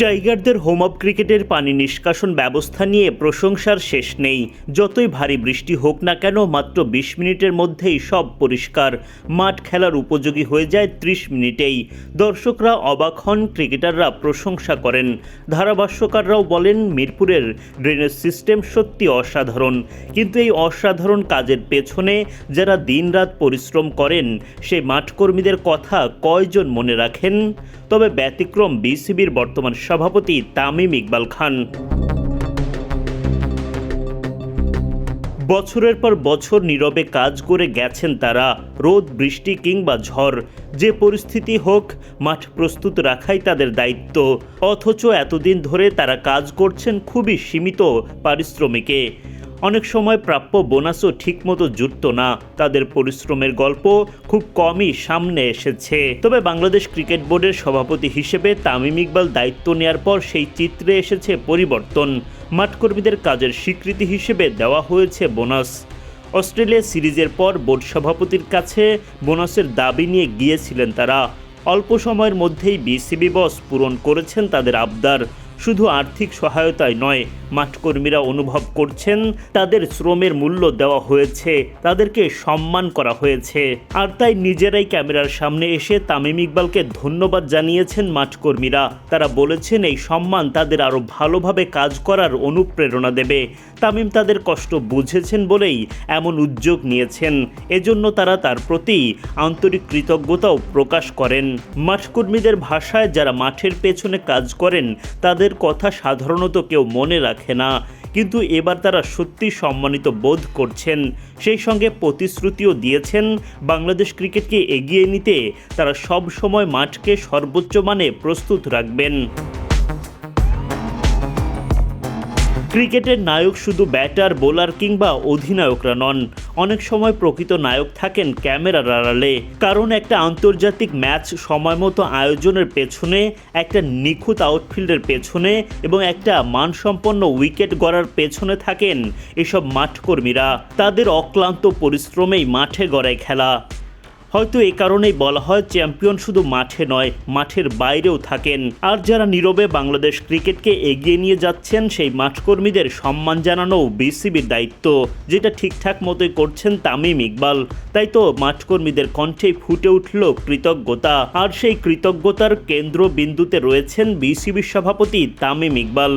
টাইগারদের home of ক্রিকেটের পানি নিষ্কাশন ব্যবস্থা নিয়ে প্রশংসার শেষ নেই। যতই ভারী বৃষ্টি হোক না কেন মাত্র ২০ মিনিটের মধ্যেই সব পরিষ্কার, মাঠ খেলার উপযোগী হয়ে যায় ৩০ মিনিটেই। দর্শকরা অবাক হন, ক্রিকেটাররা প্রশংসা করেন, ধারাভাষ্যকাররাও বলেন মিরপুরের ড্রেনেজ সিস্টেম সত্যি অসাধারণ। কিন্তু এই অসাধারণ কাজের পেছনে যারা দিনরাত পরিশ্রম করেন সেই মাঠকর্মীদের কথা কয়জন মনে রাখেন? তবে ব্যতিক্রম বিসিবির বর্তমান সভাপতি তামিম ইকবাল খান। বছরের পর বছর নীরবে কাজ করে গেছেন তারা। রোদ, বৃষ্টি কিংবা ঝড়, যে পরিস্থিতি হোক মাঠ প্রস্তুত রাখাই তাদের দায়িত্ব। অথচ এতদিন ধরে তারা কাজ করছেন খুবই সীমিত পারিশ্রমিকে। অনেক সময় প্রাপ্য বোনাসও ঠিকমতো জুটত না। তাদের পরিশ্রমের গল্প খুব কমই সামনে এসেছে। তবে বাংলাদেশ ক্রিকেট বোর্ডের সভাপতি হিসেবে তামিম ইকবাল দায়িত্ব নেয়ার পর সেই চিত্রে এসেছে পরিবর্তন। মাঠকর্মীদের কাজের স্বীকৃতি হিসেবে দেওয়া হয়েছে বোনাস। অস্ট্রেলিয়া সিরিজের পর বোর্ড সভাপতির কাছে বোনাসের দাবি নিয়ে গিয়েছিলেন তারা। অল্প সময়ের মধ্যেই বিসিবি বস পূরণ করেছেন তাদের আবদার। শুধু আর্থিক সহায়তাই নয়, মাঠকর্মীরা অনুভব করছেন তাদের শ্রমের মূল্য দেওয়া হয়েছে, তাদেরকে সম্মান করা হয়েছে। আর তাই নিজেরাই ক্যামেরার সামনে এসে তামিম ইকবালকে ধন্যবাদ জানিয়েছেন মাঠকর্মীরা। তারা বলেছেন এই সম্মান তাদের আরও ভালোভাবে কাজ করার অনুপ্রেরণা দেবে। তামিম তাদের কষ্ট বুঝেছেন বলেই এমন উদ্যোগ নিয়েছেন। এজন্য তারা তার প্রতি আন্তরিক কৃতজ্ঞতাও প্রকাশ করেন। মাঠকর্মীদের ভাষায় যারা মাঠের পেছনে কাজ করেন তাদের কথা সাধারণত কেউ মনে রাখে না, কিন্তু এবার তারা সত্যি সম্মানিত বোধ করছেন। সেই সঙ্গে প্রতিশ্রুতিও দিয়েছেন বাংলাদেশ ক্রিকেটকে এগিয়ে নিতে তারা সব সময় মাঠকে সর্বোচ্চ মানে প্রস্তুত রাখবেন। ক্রিকেটের নায়ক শুধু ব্যাটার, বোলার কিংবা অধিনায়করা নন। অনেক সময় প্রকৃত নায়ক থাকেন ক্যামেরার আড়ালে। কারণ একটা আন্তর্জাতিক ম্যাচ সময়মতো আয়োজনের পেছনে, একটা নিখুঁত আউটফিল্ডের পেছনে এবং একটা মানসম্পন্ন উইকেট গড়ার পেছনে থাকেন এসব মাঠকর্মীরা। তাদের অক্লান্ত পরিশ্রমেই মাঠে গড়ায় খেলা। হয়তো এ কারণেই বলা হয় চ্যাম্পিয়ন শুধু মাঠে নয়, মাঠের বাইরেও থাকেন। আর যারা নীরবে বাংলাদেশ ক্রিকেটকে এগিয়ে নিয়ে যাচ্ছেন সেই মাঠকর্মীদের সম্মান জানানোও বিসিবির দায়িত্ব, যেটা ঠিকঠাক মতোই করছেন তামিম ইকবাল। তাই তো মাঠকর্মীদের কণ্ঠেই ফুটে উঠল কৃতজ্ঞতা। আর সেই কৃতজ্ঞতার কেন্দ্রবিন্দুতে রয়েছেন বিসিবির সভাপতি তামিম ইকবাল।